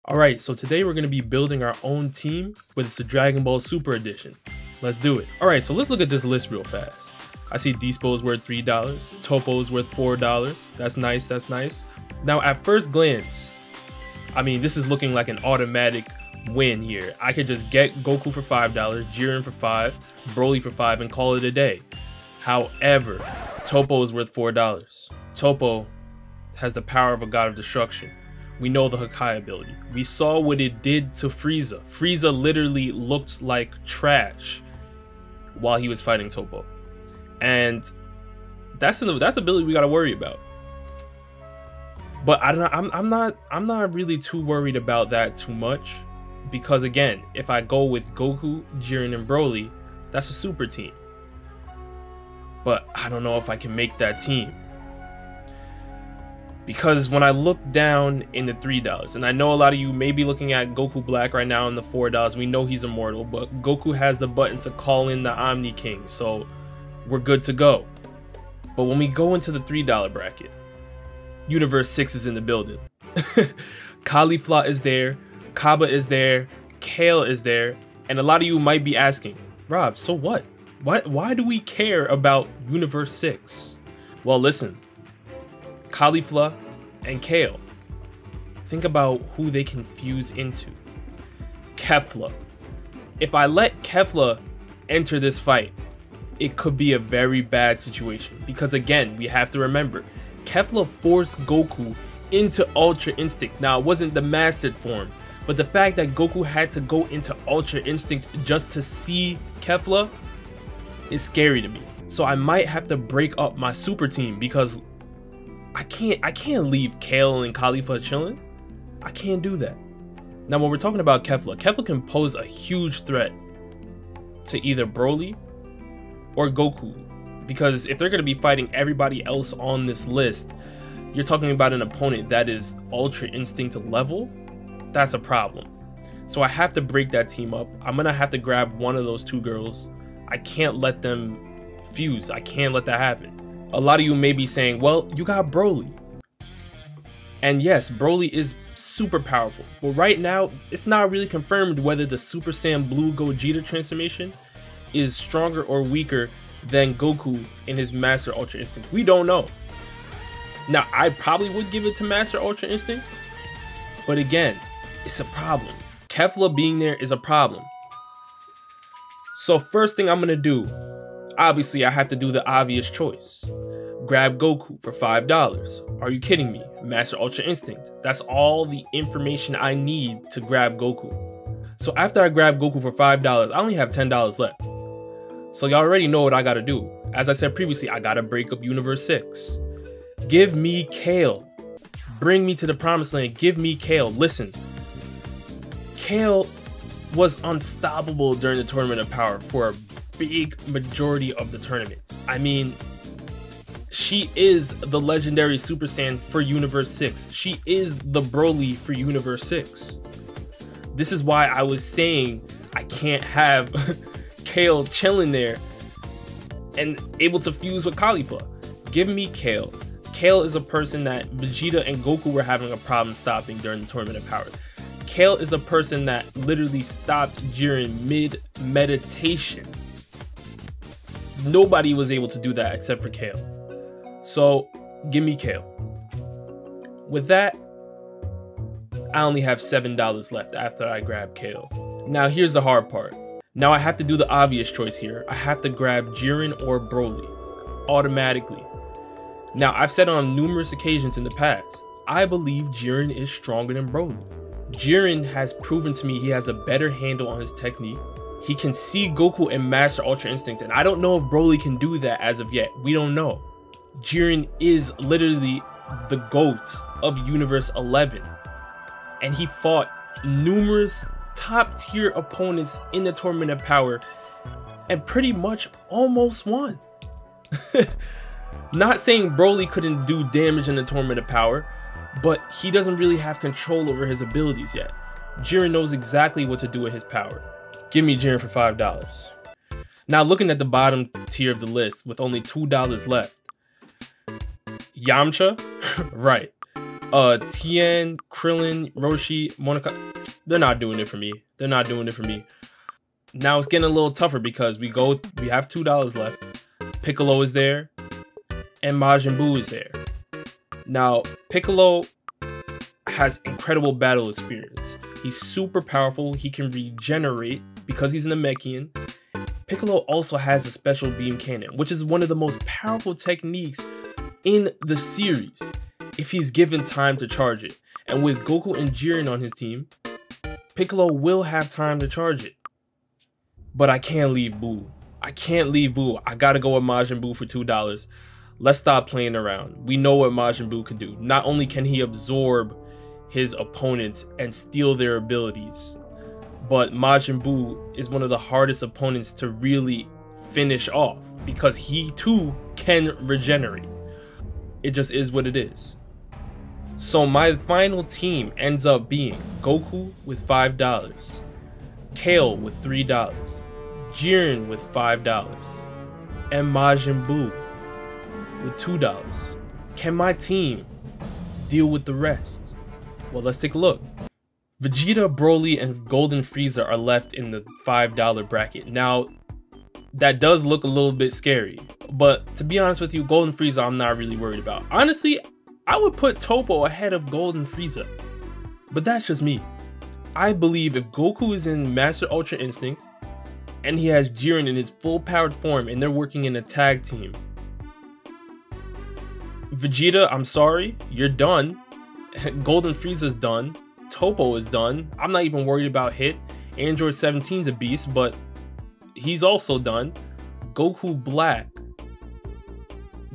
Alright, so today we're going to be building our own team, but it's the Dragon Ball Super Edition. Let's do it. Alright, so let's look at this list real fast. I see Dispo's worth $3, Topo's worth $4. That's nice, that's nice. Now at first glance, I mean, this is looking like an automatic win here. I could just get Goku for $5, Jiren for $5, Broly for $5, and call it a day. However, Topo is worth $4. Topo has the power of a god of destruction. We know the Hakai ability. We saw what it did to Frieza. Frieza literally looked like trash while he was fighting Topo. And that's ability we gotta worry about. But I'm not really too worried about that too much, because again, if I go with Goku, Jiren, and Broly, that's a super team. But I don't know if I can make that team, because when I look down in the $3, and I know a lot of you may be looking at Goku Black right now in the $4, we know he's immortal, but Goku has the button to call in the Omni King, so we're good to go. But when we go into the $3 bracket, Universe 6 is in the building. Caulifla is there, Kaba is there, Kale is there, and a lot of you might be asking, Rob, so what? Why do we care about Universe 6? Well, listen, Caulifla and Kale, think about who they can fuse into. Kefla. If I let Kefla enter this fight, it could be a very bad situation, because again, we have to remember, Kefla forced Goku into Ultra Instinct. Now, it wasn't the mastered form, but the fact that Goku had to go into Ultra Instinct just to see Kefla is scary to me. So I might have to break up my super team, because I can't leave Kale and Caulifla chilling. I can't do that. Now when we're talking about Kefla can pose a huge threat to either Broly or Goku, because if they're going to be fighting everybody else on this list, you're talking about an opponent that is Ultra Instinct level. That's a problem. So I have to break that team up. I'm gonna have to grab one of those two girls. I can't let them fuse. I can't let that happen. A lot of you may be saying, well, you got Broly. And yes, Broly is super powerful. But right now, it's not really confirmed whether the Super Saiyan Blue Gogeta transformation is stronger or weaker than Goku in his Master Ultra Instinct. We don't know. Now, I probably would give it to Master Ultra Instinct. But again, it's a problem. Kefla being there is a problem. So first thing I'm going to do, obviously, I have to do the obvious choice. Grab Goku for $5. Are you kidding me? Master Ultra Instinct. That's all the information I need to grab Goku. So after I grab Goku for $5, I only have $10 left. So y'all already know what I gotta do. As I said previously, I gotta break up Universe 6. Give me Kale. Bring me to the promised land. Give me Kale. Listen. Kale was unstoppable during the Tournament of Power for a big majority of the tournament. I mean, she is the legendary Super Saiyan for Universe 6. She is the Broly for Universe 6. This is why I was saying I can't have Kale chilling there and able to fuse with Caulifla. Give me Kale. Kale is a person that Vegeta and Goku were having a problem stopping during the Tournament of Power. Kale is a person that literally stopped Jiren mid-meditation. Nobody was able to do that except for Kale. So, give me Kale. With that, I only have $7 left after I grab Kale. Now, here's the hard part. Now, I have to do the obvious choice here. I have to grab Jiren or Broly. Automatically. Now, I've said on numerous occasions in the past, I believe Jiren is stronger than Broly. Jiren has proven to me he has a better handle on his technique. He can see Goku and Master Ultra Instinct, and I don't know if Broly can do that as of yet. We don't know. Jiren is literally the GOAT of Universe 11, and he fought numerous top tier opponents in the Tournament of Power and pretty much almost won. Not saying Broly couldn't do damage in the Tournament of Power, but he doesn't really have control over his abilities yet. Jiren knows exactly what to do with his power. Give me Jiren for $5. Now, looking at the bottom tier of the list with only $2 left, Yamcha, right. Tien, Krillin, Roshi, Monica, they're not doing it for me. They're not doing it for me. Now it's getting a little tougher because we have $2 left. Piccolo is there, and Majin Buu is there. Now, Piccolo has incredible battle experience. He's super powerful. He can regenerate because he's an Namekian. Piccolo also has a special beam cannon, which is one of the most powerful techniques in the series if he's given time to charge it. And with Goku and Jiren on his team, Piccolo will have time to charge it. But I can't leave Buu. I can't leave Buu. I gotta go with Majin Buu for $2. Let's stop playing around. We know what Majin Buu can do. Not only can he absorb his opponents and steal their abilities, but Majin Buu is one of the hardest opponents to really finish off because he too can regenerate. It just is what it is. So my final team ends up being Goku with $5, Kale with $3, Jiren with $5, and Majin Buu with $2. Can my team deal with the rest? Well, let's take a look. Vegeta, Broly, and Golden Frieza are left in the $5 bracket. Now, that does look a little bit scary, but to be honest with you, Golden Frieza I'm not really worried about. Honestly, I would put Toppo ahead of Golden Frieza, but that's just me. I believe if Goku is in Master Ultra Instinct, and he has Jiren in his full powered form, and they're working in a tag team, Vegeta, I'm sorry, you're done. Golden Frieza's done. Toppo is done. I'm not even worried about Hit. Android 17's a beast, but he's also done. Goku Black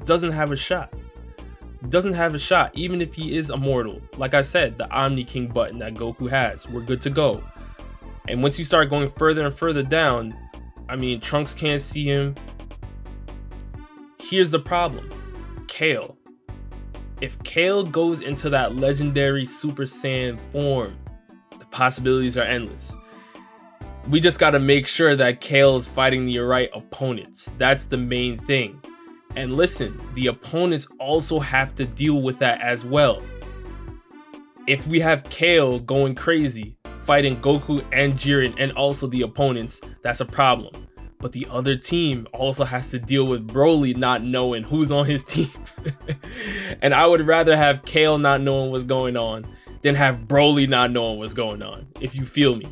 doesn't have a shot. Doesn't have a shot, even if he is immortal. Like I said, the Omni King button that Goku has, we're good to go. And once you start going further and further down, I mean, Trunks can't see him. Here's the problem. Kale. If Kale goes into that legendary Super Saiyan form, the possibilities are endless. We just gotta make sure that Kale is fighting the right opponents. That's the main thing. And listen, the opponents also have to deal with that as well. If we have Kale going crazy, fighting Goku and Jiren and also the opponents, that's a problem. But the other team also has to deal with Broly not knowing who's on his team. And I would rather have Kale not knowing what's going on than have Broly not knowing what's going on, if you feel me.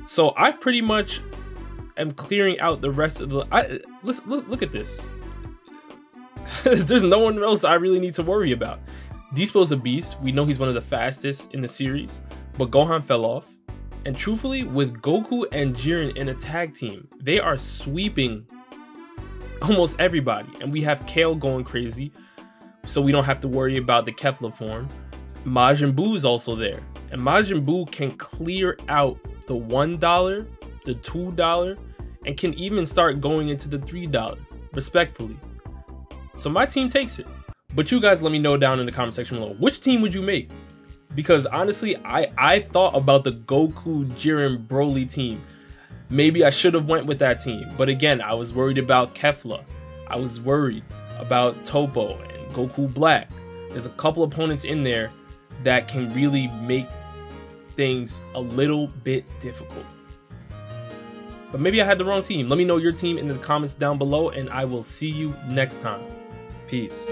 So I pretty much am clearing out the rest of the... Look at this. There's no one else I really need to worry about. Dispo's a beast. We know he's one of the fastest in the series, but Gohan fell off. And truthfully, with Goku and Jiren in a tag team, they are sweeping almost everybody. And we have Kale going crazy, so we don't have to worry about the Kefla form. Majin Buu is also there. And Majin Buu can clear out the $1, the $2, and can even start going into the $3, respectfully. So my team takes it. But you guys let me know down in the comment section below, which team would you make? Because honestly, I thought about the Goku, Jiren, Broly team. Maybe I should have went with that team. But again, I was worried about Kefla. I was worried about Toppo and Goku Black. There's a couple opponents in there that can really make things a little bit difficult. But maybe I had the wrong team. Let me know your team in the comments down below, and I will see you next time. Peace.